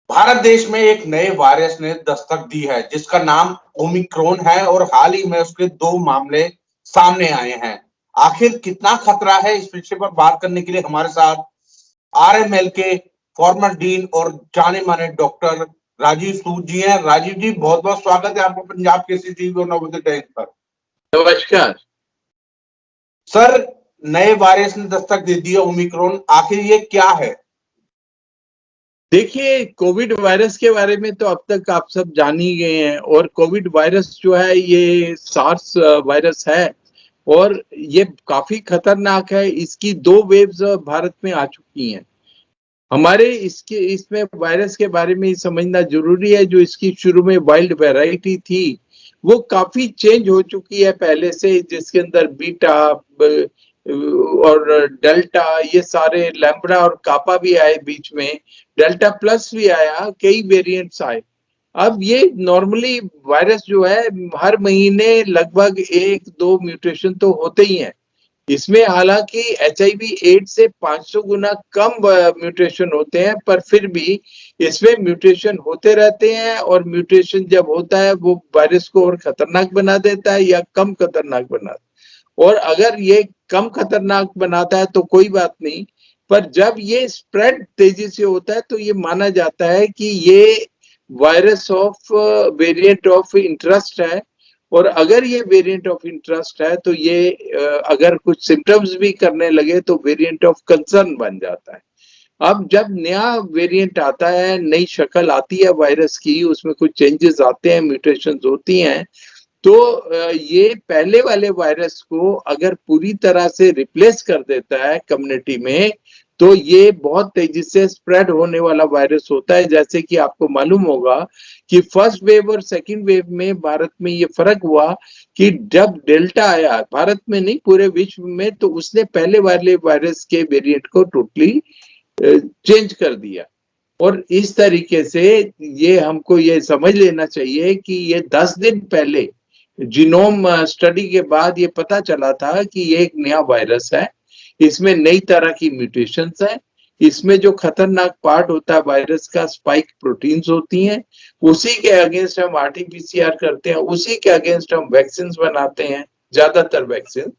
भारत देश में एक नए वायरस ने दस्तक दी है जिसका नाम ओमिक्रॉन है और हाल ही में उसके 2 मामले सामने आए हैं। आखिर कितना खतरा है, इस विषय पर बात करने के लिए हमारे साथ आरएमएल के फॉर्मर डीन और जाने माने डॉक्टर राजीव सूद जी हैं। राजीव जी, बहुत बहुत स्वागत है आपको पंजाब केसरी टीवी और नवोदय टाइम्स पर। नमस्कार सर, नए वायरस ने दस्तक दे दी है ओमिक्रॉन, आखिर ये क्या है? देखिए, कोविड वायरस के बारे में तो अब तक आप सब जान ही गए हैं। और कोविड वायरस जो है ये सार्स वायरस है और ये काफी खतरनाक है। इसकी 2 वेव्स भारत में आ चुकी हैं। हमारे इसमें वायरस के बारे में समझना जरूरी है। जो इसकी शुरू में वाइल्ड वैरायटी थी वो काफी चेंज हो चुकी है पहले से, जिसके अंदर बीटा और डेल्टा, ये सारे लैम्ब्डा और कापा भी आए, बीच में डेल्टा प्लस भी आया, कई वेरिएंट्स आए। अब ये नॉर्मली वायरस जो है हर महीने लगभग 1-2 म्यूटेशन तो होते ही हैं। इसमें हालांकि HIV एड्स से 500 गुना कम म्यूटेशन होते हैं, पर फिर भी इसमें म्यूटेशन होते रहते हैं। और म्यूटेशन जब होता है वो वायरस को और खतरनाक बना देता है या कम खतरनाक बनाता है। और अगर ये कम खतरनाक बनाता है तो कोई बात नहीं, पर जब ये स्प्रेड तेजी से होता है तो ये माना जाता है कि ये virus of variant of interest है। और अगर ये वेरिएंट ऑफ इंटरेस्ट है तो ये अगर कुछ सिम्टम्स भी करने लगे तो वेरिएंट ऑफ कंसर्न बन जाता है। अब जब नया वेरिएंट आता है, नई शक्ल आती है वायरस की, उसमें कुछ चेंजेस आते हैं, म्यूटेशंस होती हैं, तो ये पहले वाले वायरस को अगर पूरी तरह से रिप्लेस कर देता है कम्युनिटी में, तो ये बहुत तेजी से स्प्रेड होने वाला वायरस होता है। जैसे कि आपको मालूम होगा कि फर्स्ट वेव और सेकंड वेव में भारत में ये फर्क हुआ कि जब डेल्टा आया, भारत में नहीं पूरे विश्व में, तो उसने पहले वाले वायरस के वेरिएंट को टोटली चेंज कर दिया। और इस तरीके से ये हमको ये समझ लेना चाहिए कि ये 10 दिन पहले जीनोम स्टडी के बाद ये पता चला था कि ये एक नया वायरस है, इसमें नई तरह की म्यूटेशंस है। इसमें जो खतरनाक पार्ट होता है वायरस का, स्पाइक प्रोटीन्स होती हैं, उसी के अगेंस्ट हम RT-PCR करते हैं, उसी के अगेंस्ट हम वैक्सीन बनाते हैं। ज्यादातर वैक्सीन,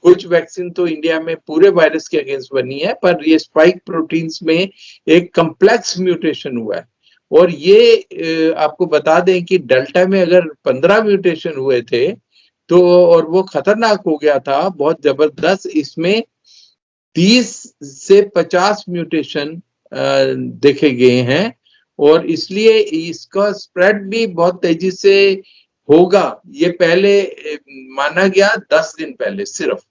कुछ वैक्सीन तो इंडिया में पूरे वायरस के अगेंस्ट बनी है, पर ये स्पाइक प्रोटीन्स में एक कम्प्लेक्स म्यूटेशन हुआ है। और ये आपको बता दें कि डेल्टा में अगर 15 म्यूटेशन हुए थे तो, और वो खतरनाक हो गया था बहुत जबरदस्त, इसमें 30 से 50 म्यूटेशन देखे गए हैं। और इसलिए इसका स्प्रेड भी बहुत तेजी से होगा, ये पहले माना गया 10 दिन पहले सिर्फ।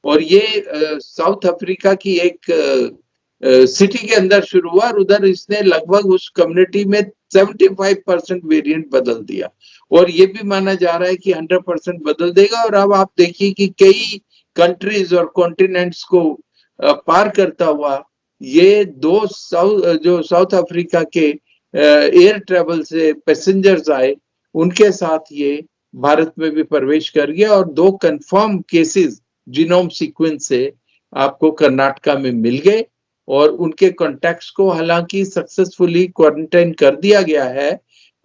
और ये साउथ अफ्रीका की एक सिटी के अंदर शुरू हुआ और उधर इसने लगभग उस कम्युनिटी में 75% वेरिएंट बदल दिया। और ये भी माना जा रहा है कि 100% बदल देगा। और अब आप देखिए कि कई कंट्रीज और कॉन्टिनेंट्स को पार करता हुआ ये जो साउथ अफ्रीका के एयर ट्रेवल से पैसेंजर्स आए, उनके साथ ये भारत में भी प्रवेश कर गया। और 2 कंफर्म केसेस जीनोम सीक्वेंस से आपको कर्नाटका में मिल गए और उनके कॉन्टैक्ट्स को हालांकि सक्सेसफुली क्वारंटाइन कर दिया गया है।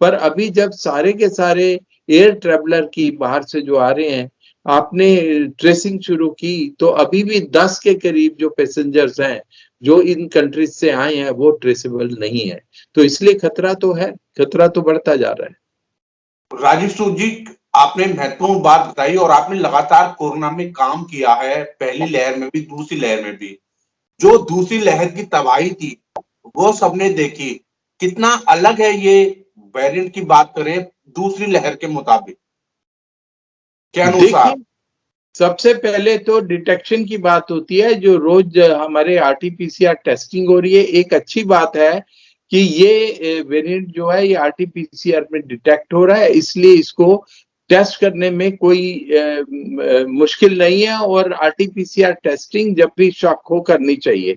पर अभी जब सारे के सारे एयर ट्रेवलर की बाहर से जो आ रहे हैं, आपने ट्रेसिंग शुरू की, तो अभी भी 10 के करीब जो पैसेंजर्स हैं जो इन कंट्रीज से आए हैं वो ट्रेसेबल नहीं है। तो इसलिए खतरा तो है, खतरा तो बढ़ता जा रहा है। राजीव सूद जी, आपने महत्वपूर्ण बात बताई और आपने लगातार कोरोना में काम किया है, पहली लहर में भी, दूसरी लहर में भी। जो दूसरी लहर की तबाही थी वो सबने देखी। कितना अलग है ये वेरिएंट की बात करें दूसरी लहर के मुताबिक के अनुसार? सबसे पहले तो डिटेक्शन की बात होती है, जो रोज हमारे RT-PCR टेस्टिंग हो रही है। एक अच्छी बात है कि ये वेरिएंट जो है ये RT-PCR में डिटेक्ट हो रहा है, इसलिए इसको टेस्ट करने में कोई मुश्किल नहीं है। और RT-PCR टेस्टिंग जब भी शक हो करनी चाहिए।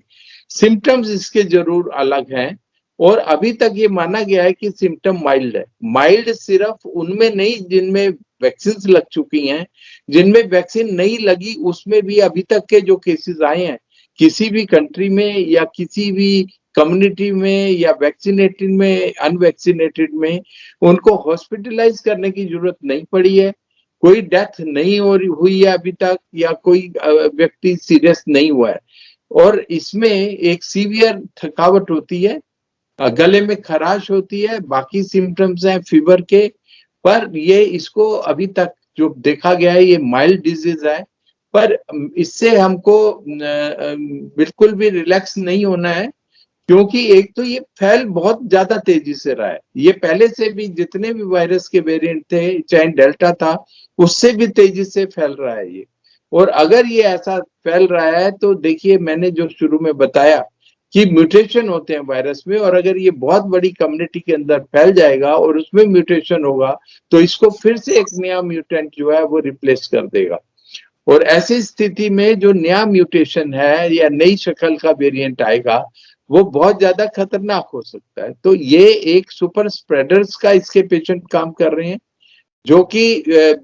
सिम्टम्स इसके जरूर अलग हैं और अभी तक ये माना गया है कि सिम्टम माइल्ड है। माइल्ड सिर्फ उनमें नहीं जिनमें वैक्सीन लग चुकी हैं, जिनमें वैक्सीन नहीं लगी उसमें भी अभी तक के जो केसेस आए हैं किसी भी कंट्री में या किसी भी कम्युनिटी में या वैक्सीनेटेड में, अनवैक्सीनेटेड में, उनको हॉस्पिटलाइज करने की जरूरत नहीं पड़ी है। कोई डेथ नहीं हुई है अभी तक, या कोई व्यक्ति सीरियस नहीं हुआ है। और इसमें एक सीवियर थकावट होती है, गले में खराश होती है, बाकी सिम्टम्स हैं फीवर के, पर ये इसको अभी तक जो देखा गया है ये माइल्ड डिजीज है। पर इससे हमको बिल्कुल भी रिलैक्स नहीं होना है, क्योंकि एक तो ये फैल बहुत ज्यादा तेजी से रहा है। ये पहले से भी जितने भी वायरस के वेरिएंट थे, चाहे डेल्टा था, उससे भी तेजी से फैल रहा है ये। और अगर ये ऐसा फैल रहा है तो देखिए, मैंने जो शुरू में बताया कि म्यूटेशन होते हैं वायरस में, और अगर ये बहुत बड़ी कम्युनिटी के अंदर फैल जाएगा और उसमें म्यूटेशन होगा तो इसको फिर से एक नया म्यूटेंट जो है वो रिप्लेस कर देगा। और ऐसी स्थिति में जो नया म्यूटेशन है या नई शक्ल का वेरिएंट आएगा वो बहुत ज्यादा खतरनाक हो सकता है। तो ये एक सुपर स्प्रेडर्स का इसके पेशेंट काम कर रहे हैं, जो कि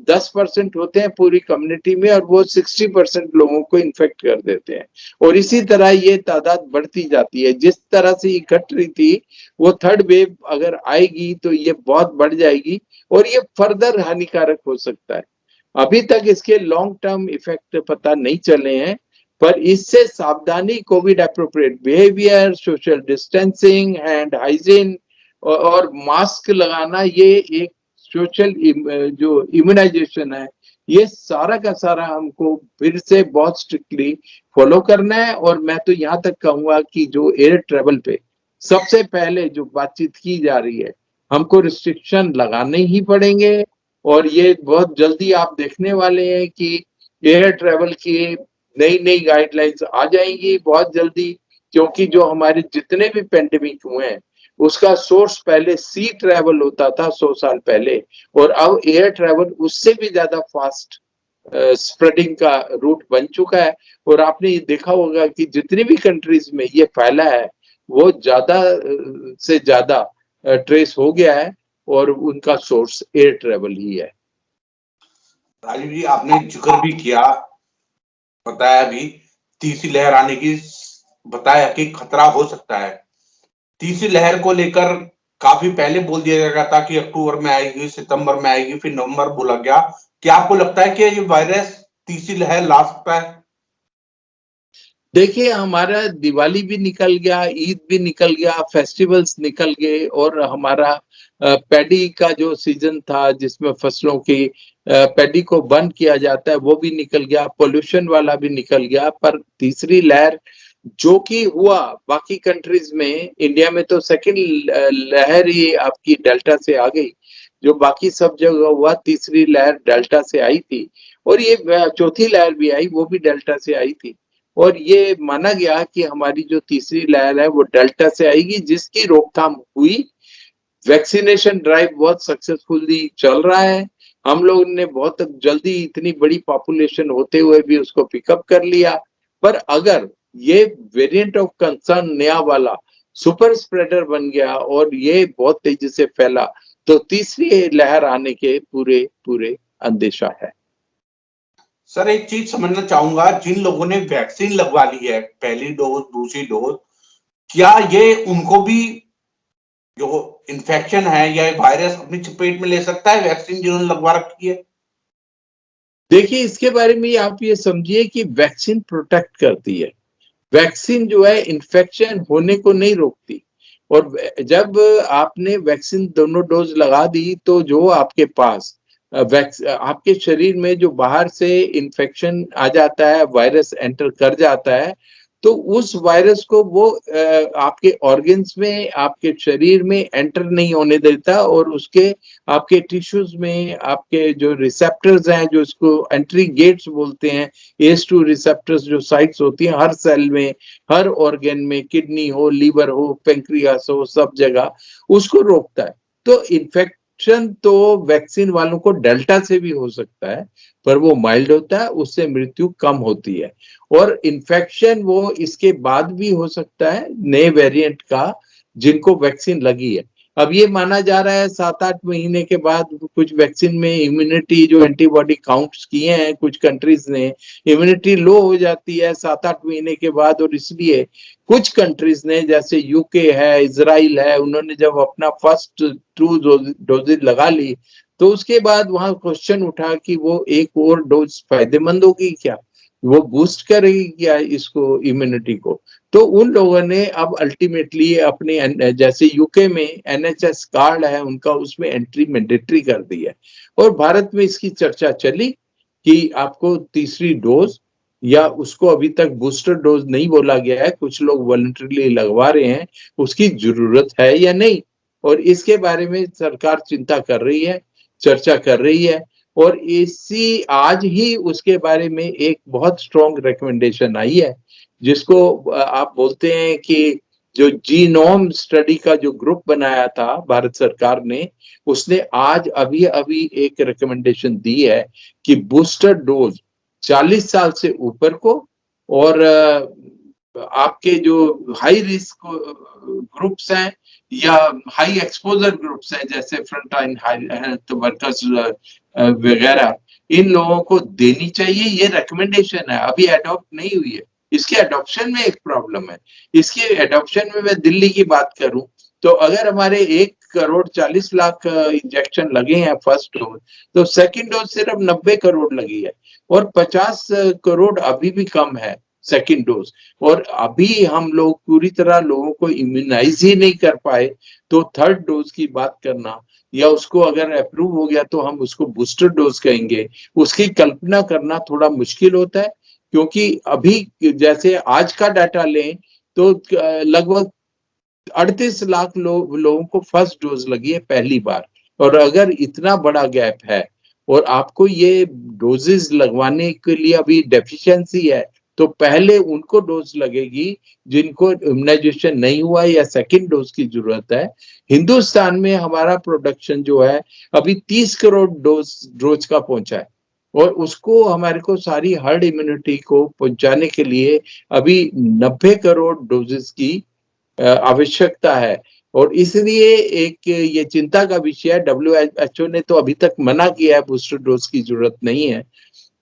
10% होते हैं पूरी कम्युनिटी में, और वो 60% लोगों को इन्फेक्ट कर देते हैं। और इसी तरह ये तादाद बढ़ती जाती है। जिस तरह से ये घट रही थी, वो थर्ड वेव अगर आएगी तो ये बहुत बढ़ जाएगी, और ये फर्दर हानिकारक हो सकता है। अभी तक इसके लॉन्ग टर्म इफेक्ट पता नहीं चले हैं, पर इससे सावधानी, Covid appropriate behaviour, social distancing, hand hygiene और मास्क लगाना, ये एक सोशल जो इम्यूनाइजेशन है, ये सारा का सारा हमको फिर से बहुत स्ट्रिक्टली फॉलो करना है। और मैं तो यहाँ तक कहूंगा कि जो एयर ट्रेवल पे सबसे पहले जो बातचीत की जा रही है, हमको रिस्ट्रिक्शन लगाने ही पड़ेंगे। और ये बहुत जल्दी आप देखने वाले हैं कि एयर ट्रेवल की नई नई गाइडलाइंस आ जाएंगी बहुत जल्दी, क्योंकि जो हमारे जितने भी पेंडेमिक हुए हैं उसका सोर्स पहले सी ट्रेवल होता था 100 साल पहले, और अब एयर ट्रेवल उससे भी ज्यादा फास्ट स्प्रेडिंग का रूट बन चुका है। और आपने ये देखा होगा कि जितनी भी कंट्रीज में ये फैला है वो ज्यादा से ज्यादा ट्रेस हो गया है, और उनका सोर्स एयर ट्रेवल ही है। राजीव जी, आपने जिक्र भी किया, बताया भी तीसरी लहर आने की, बताया कि खतरा हो सकता है। तीसरी लहर को लेकर काफी पहले बोल दिया गया था कि अक्टूबर में आएगी, सितंबर में आएगी, फिर नवंबर बोला गया। क्या आपको लगता है कि ये वायरस तीसरी लहर ला सकता है? देखिए, हमारा दिवाली भी निकल गया, ईद भी निकल गया, फेस्टिवल्स निकल गए, और हमारा पैडी का जो सीजन था जिसमें फसलों की पैडी को बंद किया जाता है वो भी निकल गया, पोल्यूशन वाला भी निकल गया। पर तीसरी लहर जो कि हुआ बाकी कंट्रीज में, इंडिया में तो सेकंड लहर ही आपकी डेल्टा से आ गई, जो बाकी सब जगह हुआ तीसरी लहर डेल्टा से आई थी, और ये चौथी लहर भी आई, वो भी डेल्टा से आई थी। और ये माना गया कि हमारी जो तीसरी लहर है वो डेल्टा से आएगी, जिसकी रोकथाम हुई। वैक्सीनेशन ड्राइव बहुत सक्सेसफुली चल रहा है, हम लोग ने बहुत जल्दी इतनी बड़ी पॉपुलेशन होते हुए भी उसको पिकअप कर लिया। पर अगर ये वेरिएंट ऑफ कंसर्न नया वाला सुपर स्प्रेडर बन गया और ये बहुत तेजी से फैला, तो तीसरी लहर आने के पूरे पूरे अंदेशा है। सर, एक चीज समझना चाहूंगा, जिन लोगों ने वैक्सीन लगवा ली है, पहली डोज, दूसरी डोज, क्या ये उनको भी जो इन्फेक्शन है या वायरस अपनी चपेट में ले सकता है, वैक्सीन जिन्होंने लगवा रखी है? देखिए, इसके बारे में आप ये समझिए कि वैक्सीन प्रोटेक्ट करती है। वैक्सीन जो है इन्फेक्शन होने को नहीं रोकती, और जब आपने वैक्सीन दोनों डोज लगा दी तो जो आपके पास आपके शरीर में जो बाहर से इन्फेक्शन आ जाता है, वायरस एंटर कर जाता है, तो उस वायरस को वो आपके ऑर्गन्स में, आपके शरीर में एंटर नहीं होने देता, और उसके आपके टिश्यूज में आपके जो रिसेप्टर्स हैं, जो इसको एंट्री गेट्स बोलते हैं, ACE2 रिसेप्टर्स जो साइट्स होती हैं हर सेल में, हर ऑर्गन में, किडनी हो, लीवर हो, पेंक्रियास हो, सब जगह उसको रोकता है। तो इन्फेक्शन तो वैक्सीन वालों को डेल्टा से भी हो सकता है, पर वो माइल्ड होता है, उससे मृत्यु कम होती है। और इन्फेक्शन वो इसके बाद भी हो सकता है नए वेरिएंट का, जिनको वैक्सीन लगी है। अब ये माना जा रहा है 7-8 महीने के बाद कुछ वैक्सीन में इम्यूनिटी जो एंटीबॉडी काउंट्स किए हैं कुछ कंट्रीज ने, इम्यूनिटी लो हो जाती है 7-8 महीने के बाद, और इसलिए कुछ कंट्रीज ने जैसे यूके है, इजराइल है, उन्होंने जब अपना फर्स्ट 2 डोजेज लगा ली तो उसके बाद वहां क्वेश्चन उठा कि वो एक और डोज फायदेमंद होगी क्या, वो बूस्ट करेगी क्या इसको, इम्यूनिटी को। तो उन लोगों ने अब अल्टीमेटली अपने जैसे यूके में एनएचएस कार्ड है उनका, उसमें एंट्री मैंडेटरी कर दी है। और भारत में इसकी चर्चा चली कि आपको तीसरी डोज, या उसको अभी तक बूस्टर डोज नहीं बोला गया है, कुछ लोग वॉलंटरीली लगवा रहे हैं, उसकी जरूरत है या नहीं। और इसके बारे में सरकार चिंता कर रही है, चर्चा कर रही है। और इसी आज ही उसके बारे में एक बहुत स्ट्रॉन्ग रिकमेंडेशन आई है, जिसको आप बोलते हैं कि जो जीनोम स्टडी का जो ग्रुप बनाया था भारत सरकार ने, उसने आज अभी अभी एक रिकमेंडेशन दी है कि बूस्टर डोज 40 साल से ऊपर को, और आपके जो हाई रिस्क ग्रुप्स हैं या हाई एक्सपोजर ग्रुप्स हैं जैसे फ्रंट लाइन हेल्थ वर्कर्स वगैरह, इन लोगों को देनी चाहिए। ये रिकमेंडेशन है, अभी अडॉप्ट नहीं हुई है। इसके अडॉप्शन में एक प्रॉब्लम है। इसके अडॉप्शन में मैं दिल्ली की बात करूं तो अगर हमारे 1,40,00,000 इंजेक्शन लगे हैं फर्स्ट डोज, तो सेकंड डोज सिर्फ 90 करोड़ लगी है, और 50 करोड़ अभी भी कम है सेकंड डोज। और अभी हम लोग पूरी तरह लोगों को इम्यूनाइज ही नहीं कर पाए, तो थर्ड डोज की बात करना, या उसको अगर अप्रूव हो गया तो हम उसको बूस्टर डोज कहेंगे, उसकी कल्पना करना थोड़ा मुश्किल होता है। क्योंकि अभी जैसे आज का डाटा लें तो लगभग 38 लाख लोगों को फर्स्ट डोज लगी है पहली बार। और अगर इतना बड़ा गैप है और आपको ये डोजेस लगवाने के लिए अभी डेफिशिएंसी है, तो पहले उनको डोज लगेगी जिनको इम्यूनाइजेशन नहीं हुआ या सेकंड डोज की जरूरत है। हिंदुस्तान में हमारा प्रोडक्शन जो है अभी 30 करोड़ डोज का पहुंचा है, और उसको हमारे को सारी हर्ड इम्यूनिटी को पहुंचाने के लिए अभी 90 करोड़ डोजेस की आवश्यकता है। और इसलिए एक ये चिंता का विषय है। WHO ने तो अभी तक मना किया है, बूस्टर डोज की जरूरत नहीं है।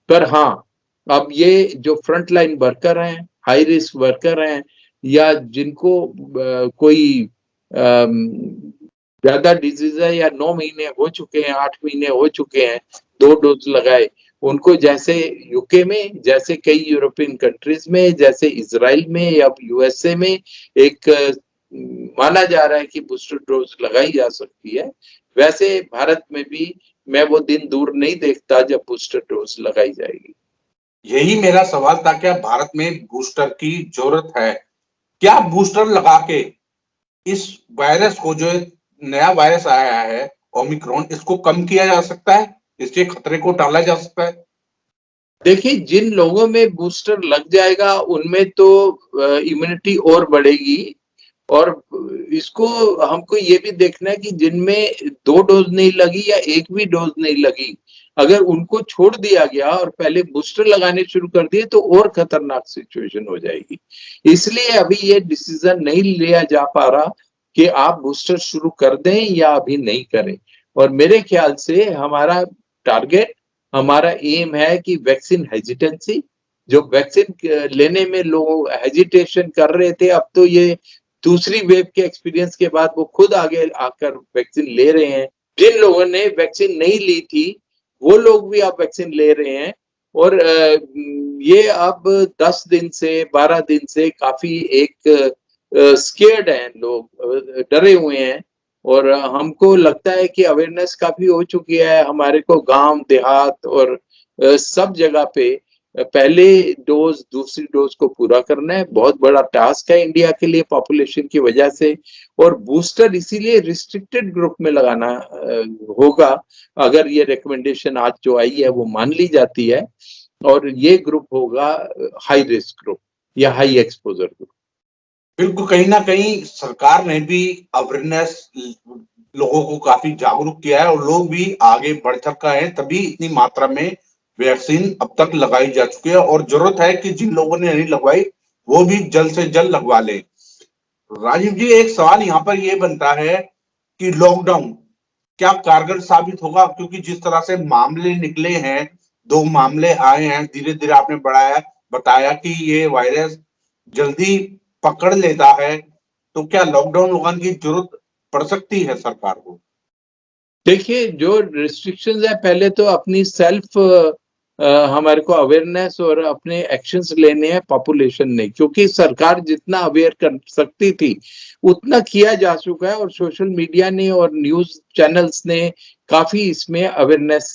पर हाँ, अब ये जो फ्रंट लाइन वर्कर हैं, हाई रिस्क वर्कर हैं, या जिनको कोई ज्यादा डिजीज है या 9 महीने हो चुके हैं, 8 महीने हो चुके हैं 2 डोज लगाए, उनको जैसे यूके में, जैसे कई यूरोपियन कंट्रीज में, जैसे इजराइल में या यूएसए में एक माना जा रहा है कि बूस्टर डोज लगाई जा सकती है, वैसे भारत में भी मैं वो दिन दूर नहीं देखता जब बूस्टर डोज लगाई जाएगी। यही मेरा सवाल था, क्या भारत में बूस्टर की जरूरत है? क्या बूस्टर लगा के इस वायरस को, जो नया वायरस आया है ओमिक्रॉन, इसको कम किया जा सकता है? इसके खतरे को टाला जा सकता है? देखिए, जिन लोगों में बूस्टर लग जाएगा उनमें तो इम्यूनिटी और बढ़ेगी, और इसको हमको ये भी देखना है कि जिनमें 2 डोज नहीं लगी या 1 भी डोज नहीं लगी, अगर उनको छोड़ दिया गया और पहले बूस्टर लगाने शुरू कर दिए तो और खतरनाक सिचुएशन हो जाएगी। इसलिए अभी ये डिसीजन नहीं लिया जा पा रहा कि आप बूस्टर शुरू कर दें या अभी नहीं करें। और मेरे ख्याल से हमारा टारगेट, हमारा एम है कि वैक्सीन हेजिटेंसी, जो वैक्सीन लेने में लोग हेजिटेशन कर रहे थे, अब तो ये दूसरी वेव के एक्सपीरियंस के बाद वो खुद आगे आकर वैक्सीन ले रहे हैं। जिन लोगों ने वैक्सीन नहीं ली थी वो लोग भी अब वैक्सीन ले रहे हैं। और ये अब 10 दिन से 12 दिन से काफी एक स्केर्ड हैं लोग, डरे हुए हैं। और हमको लगता है कि अवेयरनेस काफी हो चुकी है, हमारे को गांव देहात और सब जगह पे पहले डोज दूसरी डोज को पूरा करना है। बहुत बड़ा टास्क है इंडिया के लिए पॉपुलेशन की वजह से। और बूस्टर इसीलिए रिस्ट्रिक्टेड ग्रुप में लगाना होगा, अगर ये रिकमेंडेशन आज जो आई है वो मान ली जाती है, और ये ग्रुप होगा हाई रिस्क ग्रुप या हाई एक्सपोजर ग्रुप। बिल्कुल, कहीं ना कहीं सरकार ने भी अवेयरनेस लोगों को काफी जागरूक किया है और लोग भी आगे बढ़ चुका है, तभी इतनी मात्रा में वैक्सीन अब तक लगाई जा चुकी है। और जरूरत है कि जिन लोगों ने नहीं लगवाई वो भी जल्द से जल्द लगवा ले। राजीव जी, एक सवाल यहाँ पर ये बनता है कि लॉकडाउन क्या कारगर साबित होगा? क्योंकि जिस तरह से मामले निकले हैं, 2 मामले आए हैं, धीरे-धीरे आपने बताया कि ये वायरस जल्दी पकड़ लेता है, तो क्या लॉकडाउन लगाने की जरूरत पड़ सकती है सरकार को? देखिए, जो रिस्ट्रिक्शंस है पहले तो अपनी सेल्फ हमारे को अवेयरनेस और अपने एक्शंस लेने हैं पॉपुलेशन ने, क्योंकि सरकार जितना अवेयर कर सकती थी उतना किया जा चुका है और सोशल मीडिया ने और न्यूज चैनल्स ने काफी इसमें अवेयरनेस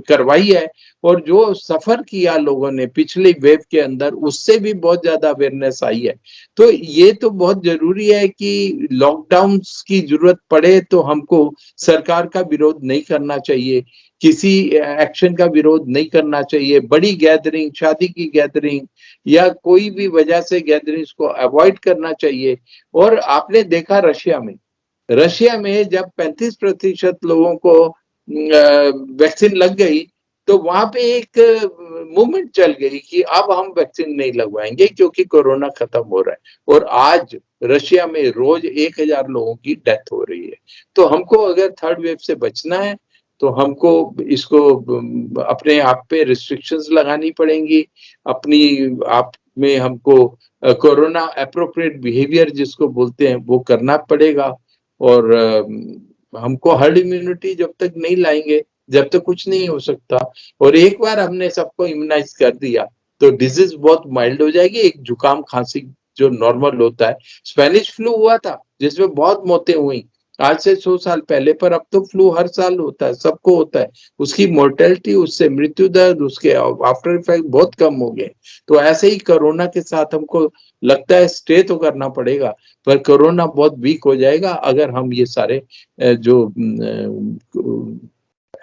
करवाई है। और जो सफर किया लोगों ने पिछले वेव के अंदर, उससे भी बहुत ज्यादा अवेयरनेस आई है। तो ये तो बहुत जरूरी है कि लॉकडाउन की जरूरत पड़े तो हमको सरकार का विरोध नहीं करना चाहिए, किसी एक्शन का विरोध नहीं करना चाहिए। बड़ी गैदरिंग, शादी की गैदरिंग या कोई भी वजह से गैदरिंग्स को अवॉइड करना चाहिए। और आपने देखा रशिया में जब 35% लोगों को वैक्सीन लग गई तो वहां पे एक मूवमेंट चल गई कि अब हम वैक्सीन नहीं लगवाएंगे क्योंकि कोरोना खत्म हो रहा है। और आज रशिया में रोज 1000 लोगों की डेथ हो रही है। तो हमको अगर थर्ड वेव से बचना है तो हमको इसको अपने आप पे रिस्ट्रिक्शंस लगानी पड़ेंगी, अपनी आप में हमको कोरोना एप्रोप्रिएट बिहेवियर जिसको बोलते हैं वो करना पड़ेगा। और हमको हर्ड इम्यूनिटी जब तक नहीं लाएंगे जब तक कुछ नहीं हो सकता। और एक बार हमने सबको इम्यूनाइज कर दिया तो डिजीज बहुत माइल्ड हो जाएगी। एक जुकाम खांसी जो नॉर्मल होता है, स्पेनिश फ्लू हुआ था जिसमें बहुत मौतें हुई आज से 100 साल पहले, पर अब तो फ्लू हर साल होता है, सबको होता है। उसकी मोर्टेलिटी, उससे मृत्यु दर, उसके आफ्टर इफेक्ट बहुत कम हो गए। तो ऐसे ही कोरोना के साथ हमको लगता है स्टे तो करना पड़ेगा, पर कोरोना बहुत वीक हो जाएगा अगर हम ये सारे जो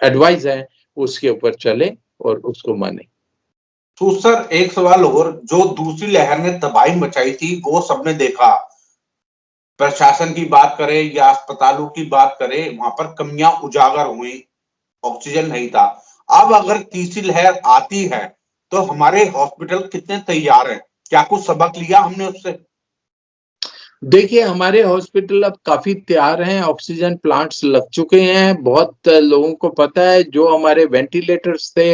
एडवाइस है उसके ऊपर चले और उसको माने। तो सर एक सवाल और, जो दूसरी लहर ने तबाही मचाई थी वो सबने देखा, प्रशासन की बात करें या अस्पतालों की बात करें, वहां पर कमियां उजागर हुई, ऑक्सीजन नहीं था। अब अगर तीसरी लहर आती है तो हमारे हॉस्पिटल कितने तैयार हैं? क्या कुछ सबक लिया हमने उससे? देखिए, हमारे हॉस्पिटल अब काफी तैयार हैं, ऑक्सीजन प्लांट्स लग चुके हैं। बहुत लोगों को पता है जो हमारे वेंटिलेटर्स थे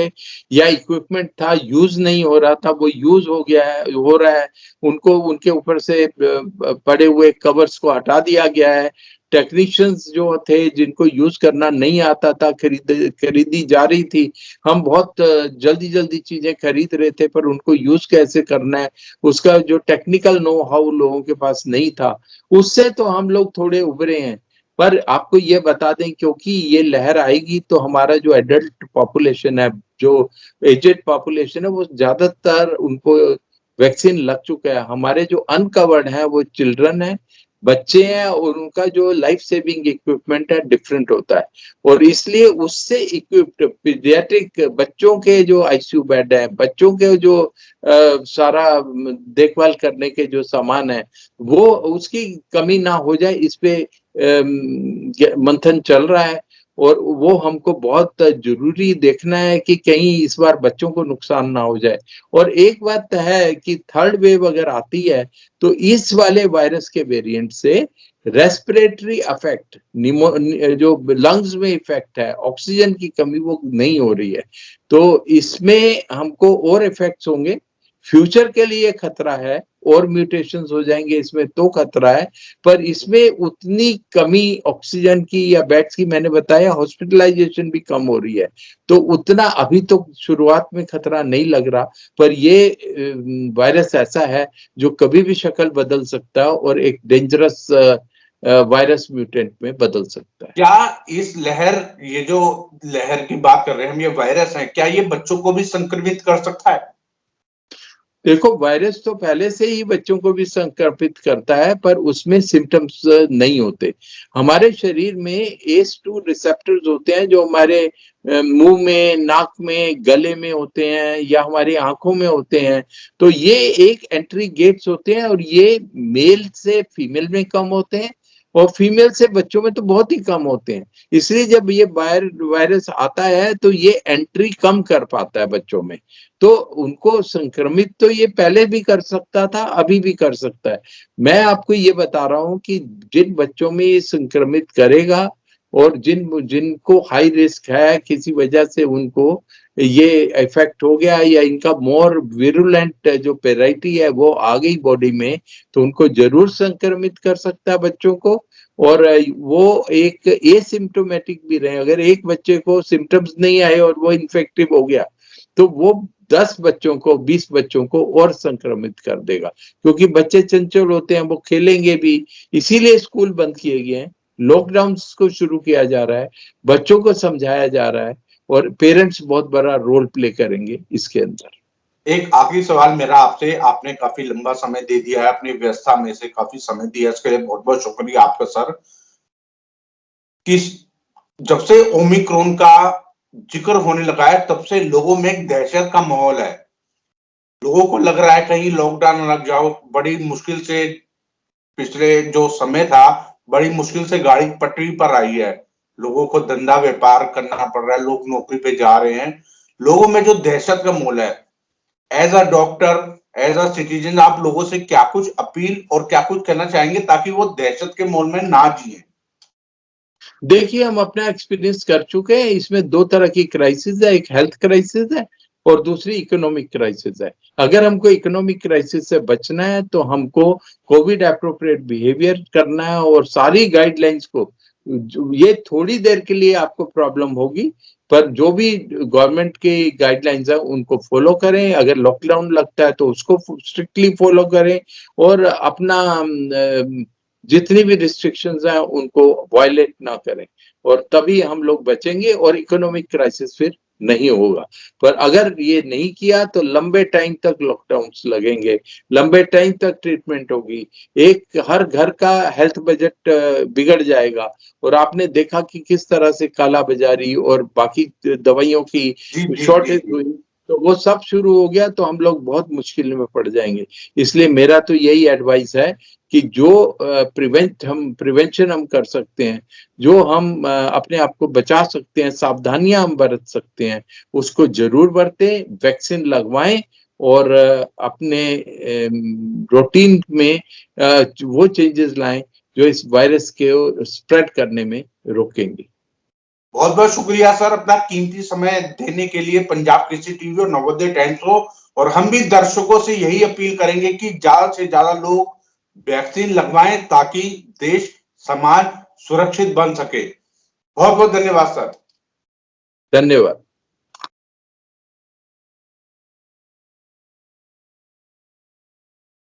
या इक्विपमेंट था यूज नहीं हो रहा था, वो यूज हो रहा है। उनको उनके ऊपर से पड़े हुए कवर्स को हटा दिया गया है। टेक्नीशियंस जो थे जिनको यूज करना नहीं आता था, खरीदी जा रही थी, हम बहुत जल्दी जल्दी चीजें खरीद रहे थे, पर उनको यूज कैसे करना है उसका जो टेक्निकल नो हाउ लोगों के पास नहीं था, उससे तो हम लोग थोड़े उभरे हैं। पर आपको ये बता दें, क्योंकि ये लहर आएगी तो हमारा जो एडल्ट पॉपुलेशन है, जो एजेड पॉपुलेशन है, वो ज्यादातर उनको वैक्सीन लग चुका है। हमारे जो अनकवर्ड है वो चिल्ड्रन है, बच्चे हैं, और उनका जो लाइफ सेविंग इक्विपमेंट है डिफरेंट होता है। और इसलिए उससे इक्विप्ड पीडियाट्रिक बच्चों के जो आईसीयू बेड है, बच्चों के जो सारा देखभाल करने के जो सामान है, वो उसकी कमी ना हो जाए, इस पे मंथन चल रहा है। और वो हमको बहुत जरूरी देखना है कि कहीं इस बार बच्चों को नुकसान ना हो जाए। और एक बात है कि थर्ड वेव अगर आती है तो इस वाले वायरस के वेरिएंट से रेस्पिरेटरी अफेक्ट, जो लंग्स में इफेक्ट है, ऑक्सीजन की कमी वो नहीं हो रही है। तो इसमें हमको और इफेक्ट्स होंगे, फ्यूचर के लिए खतरा है, और म्यूटेशंस हो जाएंगे इसमें तो खतरा है। पर इसमें उतनी कमी ऑक्सीजन की या बेड्स की, मैंने बताया हॉस्पिटलाइजेशन भी कम हो रही है, तो उतना अभी तो शुरुआत में खतरा नहीं लग रहा। पर ये वायरस ऐसा है जो कभी भी शक्ल बदल सकता है और एक डेंजरस वायरस म्यूटेंट में बदल सकता है। क्या इस लहर, ये जो लहर की बात कर रहे हैं हम, ये वायरस है, क्या ये बच्चों को भी संक्रमित कर सकता है? देखो, वायरस तो पहले से ही बच्चों को भी संक्रमित करता है, पर उसमें सिम्टम्स नहीं होते। हमारे शरीर में ACE2 रिसेप्टर्स होते हैं जो हमारे मुंह में, नाक में, गले में होते हैं या हमारी आंखों में होते हैं। तो ये एक एंट्री गेट्स होते हैं, और ये मेल से फीमेल में कम होते हैं और फीमेल से बच्चों में तो बहुत ही कम होते हैं। इसलिए जब ये वायरस आता है तो ये एंट्री कम कर पाता है बच्चों में, तो उनको संक्रमित तो ये पहले भी कर सकता था, अभी भी कर सकता है। मैं आपको ये बता रहा हूं कि जिन बच्चों में ये संक्रमित करेगा और जिनको हाई रिस्क है, किसी वजह से उनको ये इफेक्ट हो गया या इनका मोर विरुलेंट जो पेराइटी है वो आ गई बॉडी में, तो उनको जरूर संक्रमित कर सकता है बच्चों को। और वो एक एसिम्प्टोमेटिक भी रहे, अगर एक बच्चे को सिम्टम्स नहीं आए और वो इन्फेक्टिव हो गया तो वो 10 बच्चों को, 20 बच्चों को और संक्रमित कर देगा, क्योंकि बच्चे चंचल होते हैं, वो खेलेंगे भी। इसीलिए स्कूल बंद किए गए हैं, लॉकडाउन को शुरू किया जा रहा है, बच्चों को समझाया जा रहा है और पेरेंट्स बहुत बड़ा रोल प्ले करेंगे इसके अंदर। एक आखिरी सवाल मेरा आपसे, आपने काफी लंबा समय दे दिया है, अपनी व्यवस्था में से काफी समय दिया, इसके लिए बहुत बहुत शुक्रिया आपका सर। कि जब से ओमिक्रॉन का जिक्र होने लगा है तब से लोगों में एक दहशत का माहौल है। लोगों को लग रहा है कहीं लॉकडाउन लग जाओ, बड़ी मुश्किल से पिछले जो समय था बड़ी मुश्किल से गाड़ी पटरी पर आई है, लोगों को धंधा व्यापार करना पड़ रहा है, लोग नौकरी पे जा रहे हैं, लोगों में जो दहशत का माहौल है। As a doctor, as a citizen, आप लोगों से क्या कुछ अपील और क्या कुछ कहना चाहेंगे ताकि वो दहशत के माहौल में ना जिए? देखिए, हम अपना एक्सपीरियंस कर चुके हैं। इसमें दो तरह की क्राइसिस है, एक हेल्थ क्राइसिस है और दूसरी इकोनॉमिक क्राइसिस है। अगर हमको इकोनॉमिक क्राइसिस से बचना है तो हमको कोविड एप्रोप्रिएट बिहेवियर करना है और सारी गाइडलाइंस को, ये थोड़ी देर के लिए आपको प्रॉब्लम होगी, पर जो भी गवर्नमेंट की गाइडलाइंस है उनको फॉलो करें। अगर लॉकडाउन लगता है तो उसको स्ट्रिक्टली फॉलो करें और अपना जितनी भी रिस्ट्रिक्शंस हैं उनको वायलेट ना करें, और तभी हम लोग बचेंगे और इकोनॉमिक क्राइसिस फिर नहीं होगा। पर अगर ये नहीं किया तो लंबे टाइम तक लॉकडाउन्स लगेंगे, लंबे टाइम तक ट्रीटमेंट होगी, एक हर घर का हेल्थ बजट बिगड़ जाएगा। और आपने देखा कि किस तरह से काला बाजारी और बाकी दवाइयों की शॉर्टेज हुई, तो वो सब शुरू हो गया तो हम लोग बहुत मुश्किल में पड़ जाएंगे। इसलिए मेरा तो यही एडवाइस है कि जो प्रिवेंशन हम कर सकते हैं, जो हम अपने आप को बचा सकते हैं, सावधानियां हम बरत सकते हैं, उसको जरूर बरतें, वैक्सीन लगवाएं और अपने रूटीन में वो चेंजेस लाएं जो इस वायरस के स्प्रेड करने में रोकेंगे। बहुत बहुत शुक्रिया सर, अपना कीमती समय देने के लिए पंजाब कृषि टीवी और नवोदय टाइम्स को। और हम भी दर्शकों से यही अपील करेंगे कि ज्यादा से ज्यादा लोग वैक्सीन लगवाएं ताकि देश समाज सुरक्षित बन सके। बहुत बहुत धन्यवाद सर। धन्यवाद।